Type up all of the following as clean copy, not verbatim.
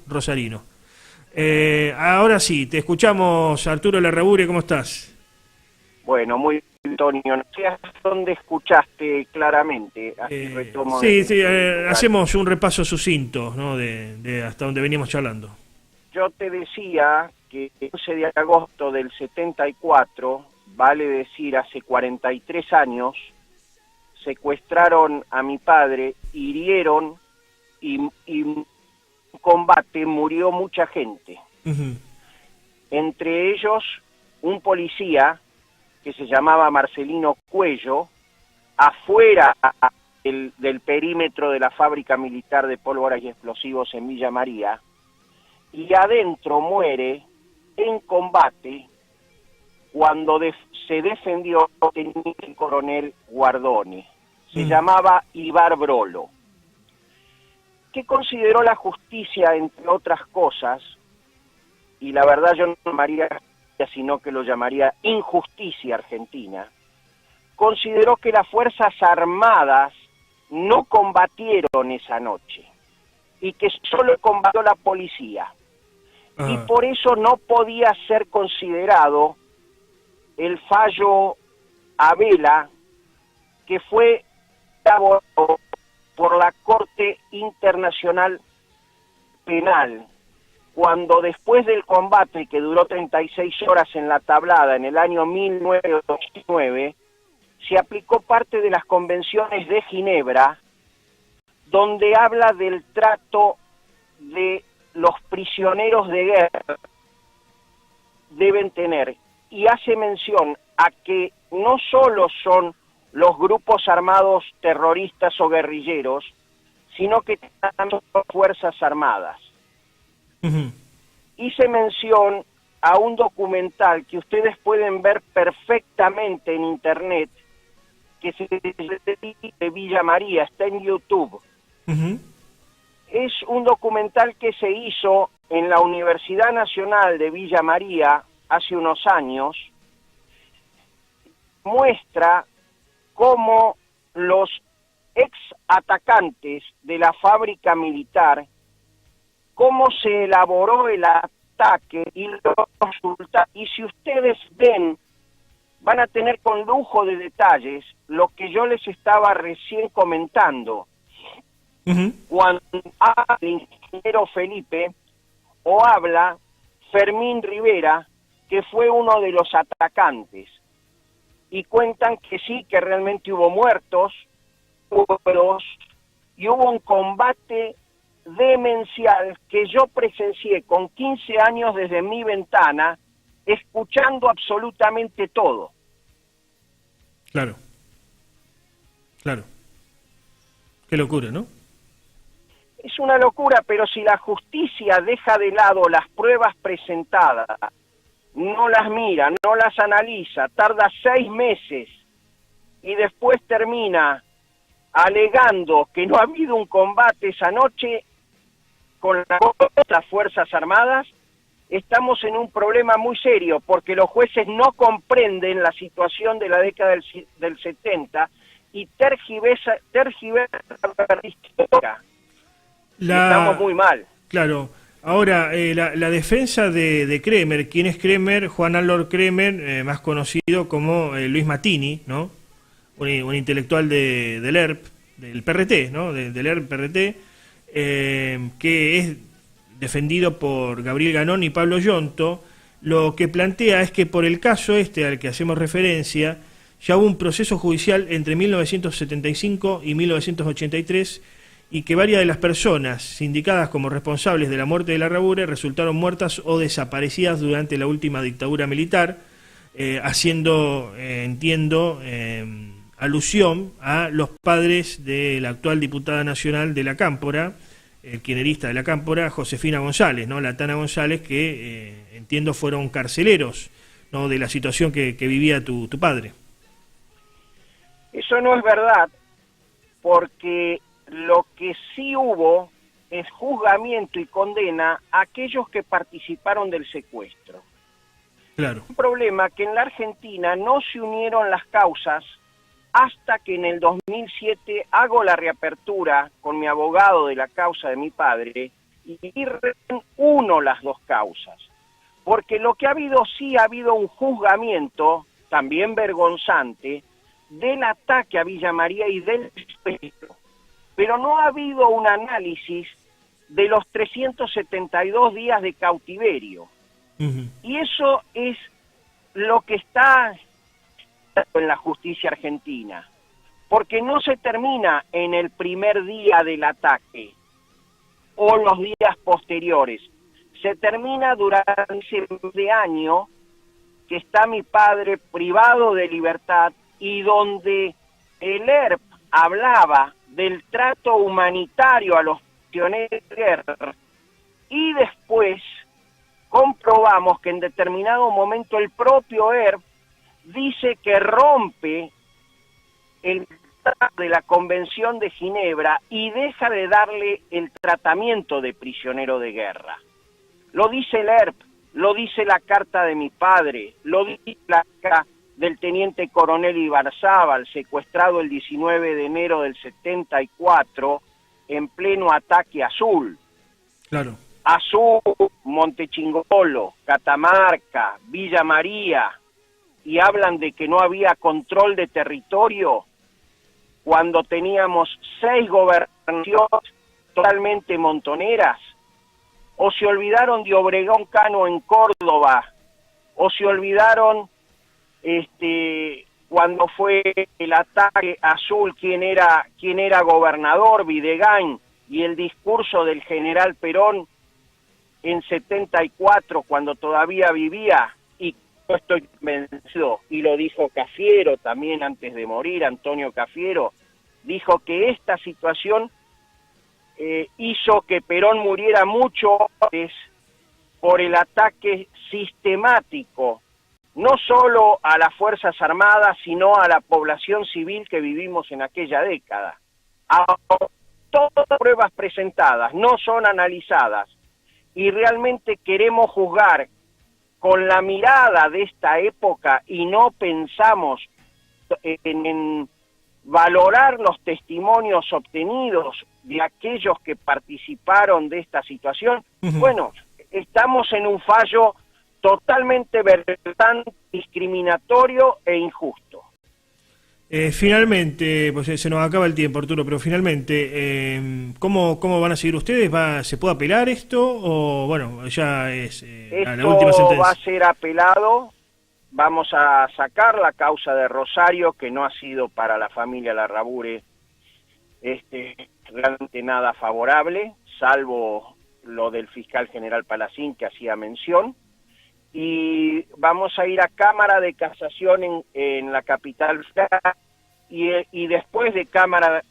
Rosarino. Ahora sí, te escuchamos, Arturo Larrabure, ¿cómo estás? Bueno, muy bien, Antonio. No sé hasta dónde escuchaste claramente. Así retomo Sí, desde sí, ese lugar. hacemos un repaso sucinto, ¿no? de hasta donde veníamos charlando. Yo te decía que el 11 de agosto del 74, vale decir hace 43 años, secuestraron a mi padre, hirieron y en combate murió mucha gente. Ujú. Entre ellos, un policía que se llamaba Marcelino Cuello, afuera del perímetro de la fábrica militar de pólvoras y explosivos en Villa María, y adentro muere en combate cuando se defendió el coronel Guardoni. Se llamaba Ibar Brolo, que consideró la justicia, entre otras cosas, y la verdad yo no llamaría justicia, sino que lo llamaría injusticia argentina, consideró que las Fuerzas Armadas no combatieron esa noche y que solo combatió la policía. Y Ah, por eso no podía ser considerado el fallo Abela, que fue elaborado por la Corte Internacional Penal, cuando después del combate que duró 36 horas en la Tablada en el año 1989, se aplicó parte de las convenciones de Ginebra, donde habla del trato de los prisioneros de guerra deben tener, y hace mención a que no solo son los grupos armados terroristas o guerrilleros, sino que también son fuerzas armadas. ujú. Hice mención a un documental que ustedes pueden ver perfectamente en internet, que se de Villa María, está en YouTube. Ujú. Es un documental que se hizo en la Universidad Nacional de Villa María hace unos años. Muestra cómo los ex atacantes de la fábrica militar, cómo se elaboró el ataque y los resultados. Y si ustedes ven, van a tener con lujo de detalles lo que yo les estaba recién comentando. Ujú. Cuando habla el ingeniero Felipe o habla Fermín Rivera, que fue uno de los atacantes, y cuentan que sí, que realmente hubo muertos, hubo heridos, y hubo un combate demencial que yo presencié con 15 años desde mi ventana, escuchando absolutamente todo. Claro, claro. Qué locura, ¿no? Es una locura, pero si la justicia deja de lado las pruebas presentadas, no las mira, no las analiza, tarda 6 meses y después termina alegando que no ha habido un combate esa noche con las Fuerzas Armadas, estamos en un problema muy serio, porque los jueces no comprenden la situación de la década del 70 y tergiversan la historia. Y estamos La, muy mal. claro. Ahora, la defensa de Kremer, ¿quién es Kremer? Juan Alor Kremer, más conocido como Luis Mattini, ¿no? Un intelectual del ERP, del PRT, ¿no? Del ERP PRT, que es defendido por Gabriel Ganón y Pablo Yonto. Lo que plantea es que por el caso este al que hacemos referencia, ya hubo un proceso judicial entre 1975 y 1983 y que varias de las personas indicadas como responsables de la muerte de Larrabure resultaron muertas o desaparecidas durante la última dictadura militar, haciendo, entiendo, alusión a los padres de la actual diputada nacional de la Cámpora, el kirchnerista de la Cámpora, Josefina González, ¿no? La Tana González, que entiendo fueron carceleros, ¿no? De la situación que vivía tu padre. Eso no es verdad, porque lo que sí hubo es juzgamiento y condena a aquellos que participaron del secuestro. Claro. Un problema que en la Argentina no se unieron las causas hasta que en el 2007 hago la reapertura con mi abogado de la causa de mi padre y uno las dos causas. Porque lo que ha habido, sí ha habido un juzgamiento, también vergonzante, del ataque a Villa María y del secuestro. Pero no ha habido un análisis de los 372 días de cautiverio. Y eso es lo que está en la justicia argentina. Porque no se termina en el primer día del ataque o los días posteriores. Se termina durante ese año que está mi padre privado de libertad y donde el ERP hablaba del trato humanitario a los prisioneros de guerra, y después comprobamos que en determinado momento el propio ERP dice que rompe el tratado de la Convención de Ginebra y deja de darle el tratamiento de prisionero de guerra. Lo dice el ERP, lo dice la carta de mi padre, lo dice la carta del teniente coronel Ibarzábal, secuestrado el 19 de enero del 74 en pleno ataque azul. Claro. Azul, Montechingolo, Catamarca, Villa María, y hablan de que no había control de territorio cuando teníamos 6 gobernaciones totalmente montoneras. O se olvidaron de Obregón Cano en Córdoba, o se olvidaron cuando fue el ataque azul, quién era gobernador, Videgain, y el discurso del general Perón en 74, cuando todavía vivía, y yo estoy convencido, y lo dijo Cafiero también antes de morir, Antonio Cafiero, dijo que esta situación hizo que Perón muriera mucho antes por el ataque sistemático, no solo a las Fuerzas Armadas, sino a la población civil que vivimos en aquella década. Todas las pruebas presentadas no son analizadas y realmente queremos juzgar con la mirada de esta época y no pensamos en valorar los testimonios obtenidos de aquellos que participaron de esta situación. Bueno, estamos en un fallo totalmente vergonzante, discriminatorio e injusto. Finalmente, pues se nos acaba el tiempo, Arturo, pero finalmente, ¿cómo van a seguir ustedes? ¿Se puede apelar esto o, bueno, ya es la última sentencia? Esto va a ser apelado. Vamos a sacar la causa de Rosario, que no ha sido para la familia Larrabure realmente nada favorable, salvo lo del fiscal general Palacín, que hacía mención, y vamos a ir a Cámara de Casación en la capital, y después de Cámara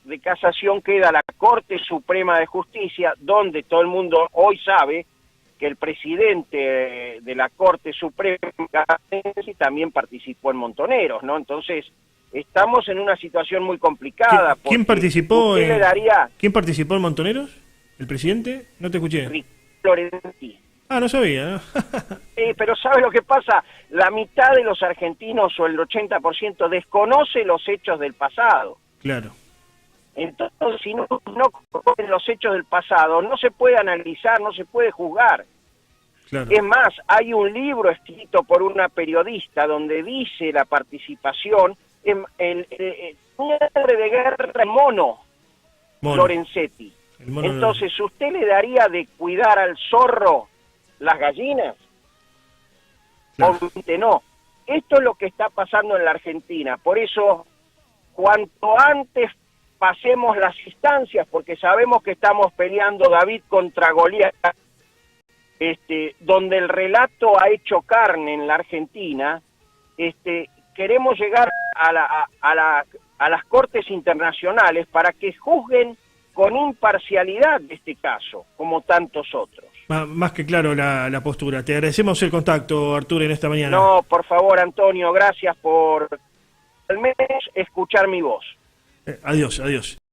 de Casación queda la Corte Suprema de Justicia, donde todo el mundo hoy sabe que el presidente de la Corte Suprema también participó en Montoneros, ¿no? Entonces, estamos en una situación muy complicada. ¿Quién participó? ¿Quién participó en Montoneros? ¿El presidente? No te escuché. Florenti. Ah, no sabía, ¿no? Pero ¿sabes lo que pasa? La mitad de los argentinos o el 80% desconoce los hechos del pasado. Claro. Entonces, si no conocen los hechos del pasado, no se puede analizar, no se puede juzgar. Claro. Es más, hay un libro escrito por una periodista donde dice la participación en un hombre de guerra mono. Lorenzetti. Entonces, ¿usted le daría de cuidar al zorro las gallinas? Claro. Obviamente no. Esto es lo que está pasando en la Argentina. Por eso, cuanto antes pasemos las instancias, porque sabemos que estamos peleando David contra Goliat, donde el relato ha hecho carne en la Argentina, queremos llegar a las cortes internacionales para que juzguen con imparcialidad este caso, como tantos otros. Más que claro la postura. Te agradecemos el contacto, Arturo, en esta mañana. No, por favor, Antonio, gracias por al menos escuchar mi voz. Adiós, adiós.